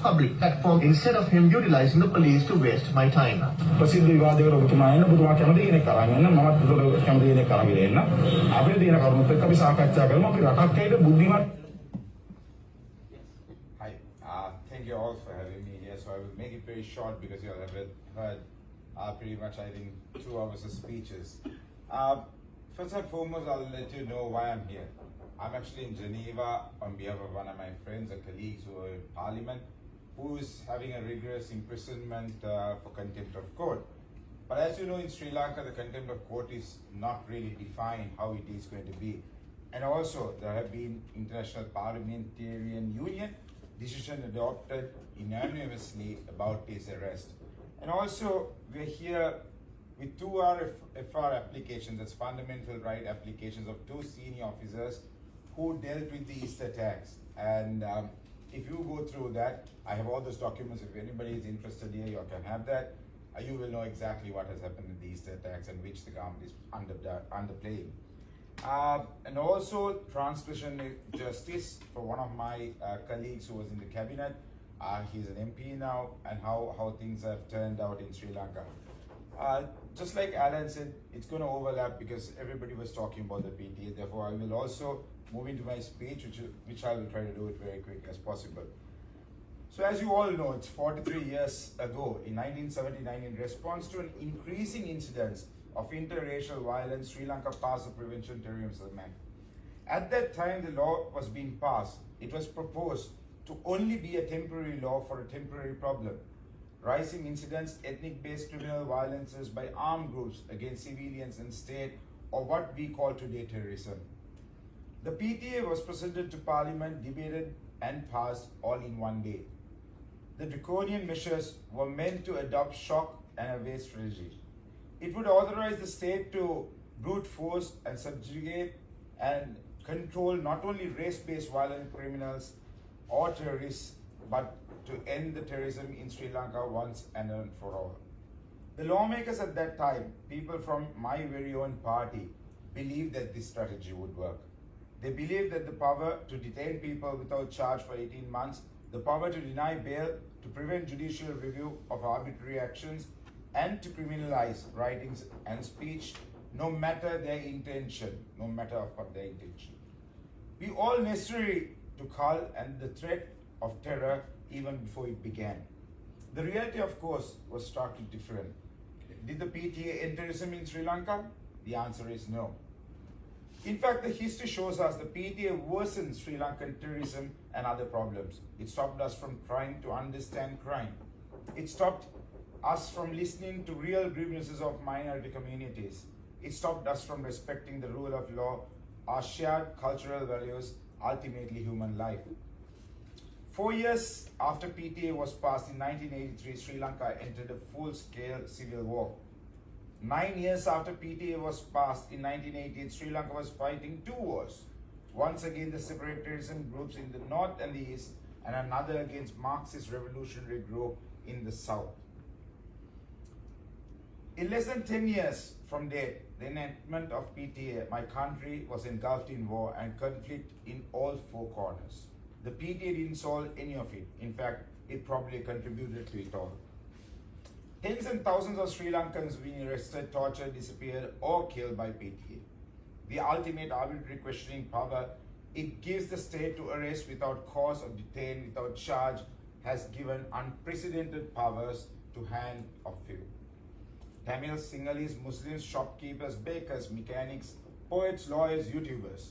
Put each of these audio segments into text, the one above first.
public platform instead of him utilizing the police to waste my time. ප්‍රසිද්ධ විවාදයකට ඔබතුමා එන්න ඔබතුමා කැමති කෙනෙක් අරන් එන්න මමත් උඩ කැමති කෙනෙක් අරන් එන්න අපිට තියෙන කරුණුත් එක්ක අපි සාකච්ඡා කරමු අපි රටක් ඇයිද බුද්ධිමත්. Hi, thank you all for having me here. So I will make it very short because you all have heard pretty much, I think, 2 hours of speeches. First and foremost, I'll let you know why I'm here. I'm actually in Geneva on behalf of one of my friends and colleagues who are in Parliament, who is having a rigorous imprisonment for contempt of court. But as you know, in Sri Lanka, the contempt of court is not really defined how it is going to be. And also, there have been International Parliamentarian Union decision adopted unanimously about his arrest. And also, we're here with 2 RFR applications, that's fundamental right applications of 2 senior officers who dealt with the East attacks. And if you go through that, I have all those documents. If anybody is interested here, you can have that. You will know exactly what has happened in the East attacks and which the government is underplaying. And also transgression justice for one of my colleagues who was in the cabinet. He's an MP now, and how things have turned out in Sri Lanka. Just like Alan said, it's going to overlap because everybody was talking about the PTA. Therefore, I will also move into my speech, which I will try to do it very quick as possible. So as you all know, it's 43 years ago, in 1979, in response to an increasing incidence of interracial violence, Sri Lanka passed the Prevention Terrorism Act. At that time, the law was being passed. It was proposed to only be a temporary law for a temporary problem. Rising incidents, ethnic-based criminal violences by armed groups against civilians and state, or what we call today terrorism. The PTA was presented to Parliament, debated and passed all in one day. The draconian measures were meant to adopt shock and away strategy. It would authorize the state to brute force and subjugate and control not only race-based violent criminals or terrorists, but to end the terrorism in Sri Lanka once and for all. The lawmakers at that time, people from my very own party, believed that this strategy would work. They believed that the power to detain people without charge for 18 months, the power to deny bail, to prevent judicial review of arbitrary actions, and to criminalize writings and speech, no matter their intention, no matter of what their intention. We all necessary to cull and the threat of terror even before it began. The reality, of course, was starkly different. Did the PTA end terrorism in Sri Lanka? The answer is no. In fact, the history shows us the PTA worsened Sri Lankan terrorism and other problems. It stopped us from trying to understand crime. It stopped us from listening to real grievances of minority communities. It stopped us from respecting the rule of law, our shared cultural values, ultimately human life. 4 years after PTA was passed in 1983, Sri Lanka entered a full-scale civil war. 9 years after PTA was passed in 1988, Sri Lanka was fighting 2 wars. Once again, the separatist groups in the north and the east, and another against Marxist revolutionary group in the south. In less than 10 years from date, the enactment of PTA, my country was engulfed in war and conflict in all 4 corners. The PTA didn't solve any of it. In fact, it probably contributed to it all. Tens and thousands of Sri Lankans being arrested, tortured, disappeared, or killed by PTA. The ultimate arbitrary questioning power it gives the state to arrest without cause or detain without charge has given unprecedented powers to hand of few. Tamils, Sinhalese, Muslims, shopkeepers, bakers, mechanics, poets, lawyers, YouTubers.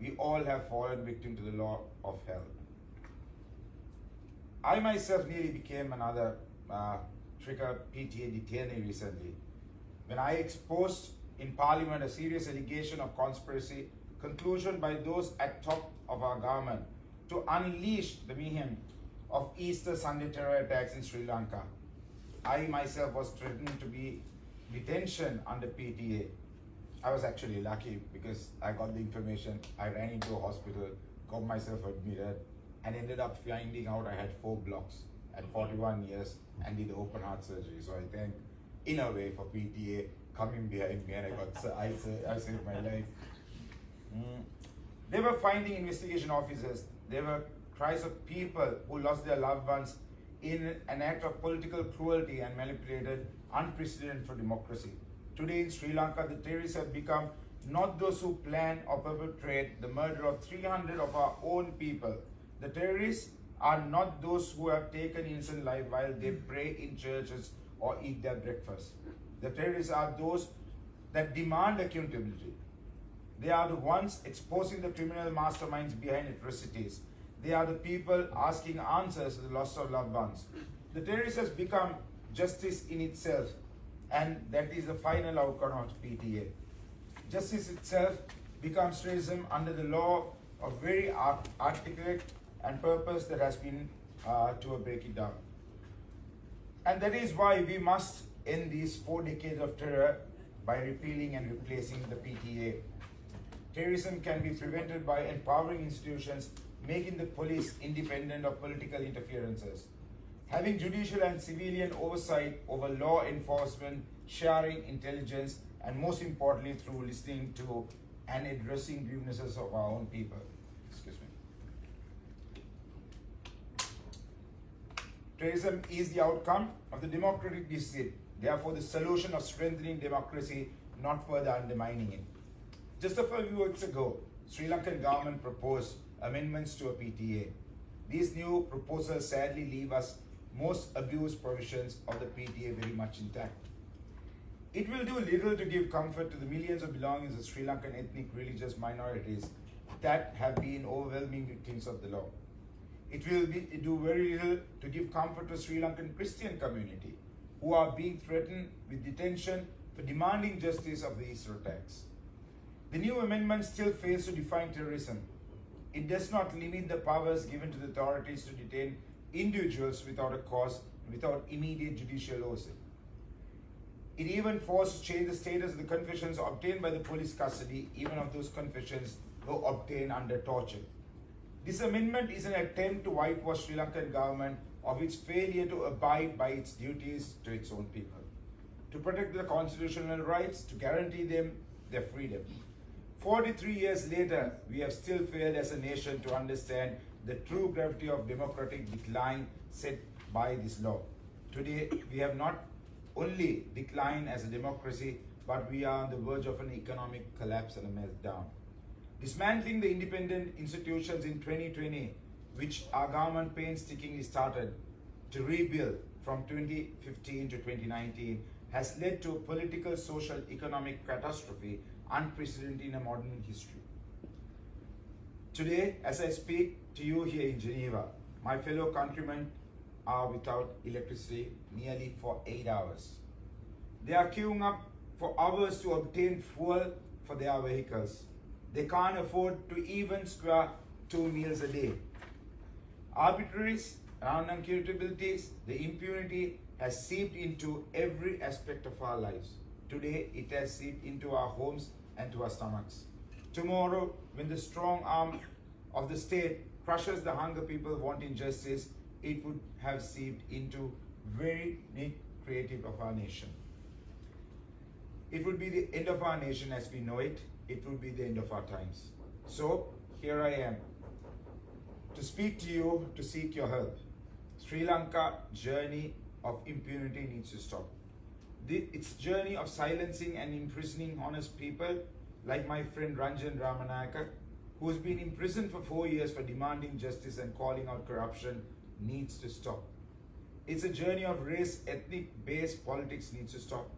We all have fallen victim to the law of hell. I myself nearly became another trigger PTA detainee recently. When I exposed in Parliament a serious allegation of conspiracy, conclusion by those at top of our government to unleash the mayhem of Easter Sunday terror attacks in Sri Lanka. I myself was threatened to be detention under PTA. I was actually lucky because I got the information, I ran into a hospital, got myself admitted, and ended up finding out I had 4 blocks at 41 years and did open heart surgery. So I thank, in a way, for PTA coming behind me, and I saved my life. They were finding investigation officers. There were cries of people who lost their loved ones in an act of political cruelty and manipulated, unprecedented for democracy. Today in Sri Lanka, the terrorists have become not those who plan or perpetrate the murder of 300 of our own people. The terrorists are not those who have taken innocent life while they pray in churches or eat their breakfast. The terrorists are those that demand accountability. They are the ones exposing the criminal masterminds behind atrocities. They are the people asking answers to the loss of loved ones. The terrorist has become justice in itself, and that is the final outcome of PTA. Justice itself becomes terrorism under the law of very articulate and purpose that has been to break it down. And that is why we must end these 4 decades of terror by repealing and replacing the PTA. Terrorism can be prevented by empowering institutions, making the police independent of political interferences, having judicial and civilian oversight over law enforcement, sharing intelligence, and most importantly, through listening to and addressing grievances of our own people. Excuse me. Terrorism is the outcome of the democratic deceit. Therefore, the solution of strengthening democracy, not further undermining it. Just a few weeks ago, Sri Lankan government proposed amendments to a PTA. These new proposals sadly leave us most abused provisions of the PTA very much intact. It will do little to give comfort to the millions of belongings of Sri Lankan ethnic religious minorities that have been overwhelming victims of the law. It will do very little to give comfort to Sri Lankan Christian community who are being threatened with detention for demanding justice of the Easter attacks. The new amendment still fails to define terrorism. It does not limit the powers given to the authorities to detain individuals without a cause, without immediate judicial oversight. It even forced to change the status of the confessions obtained by the police custody, even if those confessions were obtained under torture. This amendment is an attempt to whitewash Sri Lankan government of its failure to abide by its duties to its own people, to protect their constitutional rights, to guarantee them their freedom. 43 years later, we have still failed as a nation to understand the true gravity of democratic decline set by this law. Today, we have not only declined as a democracy, but we are on the verge of an economic collapse and a meltdown. Dismantling the independent institutions in 2020, which our government painstakingly started to rebuild from 2015 to 2019, has led to a political, social, economic catastrophe unprecedented in a modern history. Today, as I speak to you here in Geneva, my fellow countrymen are without electricity nearly for 8 hours. They are queuing up for hours to obtain fuel for their vehicles. They can't afford to even square 2 meals a day. Arbitraries, unaccountabilities, the impunity has seeped into every aspect of our lives. Today, it has seeped into our homes and to our stomachs. Tomorrow, when the strong arm of the state crushes the hunger people wanting justice, it would have seeped into very neat creative of our nation. It would be the end of our nation as we know it. It would be the end of our times. So, here I am to speak to you, to seek your help. Sri Lanka journey of impunity needs to stop. Its journey of silencing and imprisoning honest people like my friend Ranjan Ramanayaka, who has been imprisoned for 4 years for demanding justice and calling out corruption, needs to stop. It's a journey of race, ethnic-based politics needs to stop.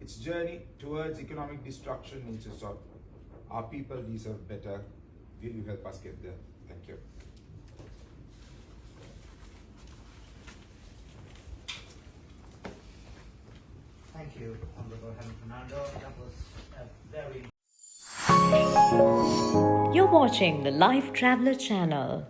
Its journey towards economic destruction needs to stop. Our people deserve better. Will you help us get there? Thank you. Thank you, Honorable Fernando. That was a very... You're watching the Lifetraveler channel.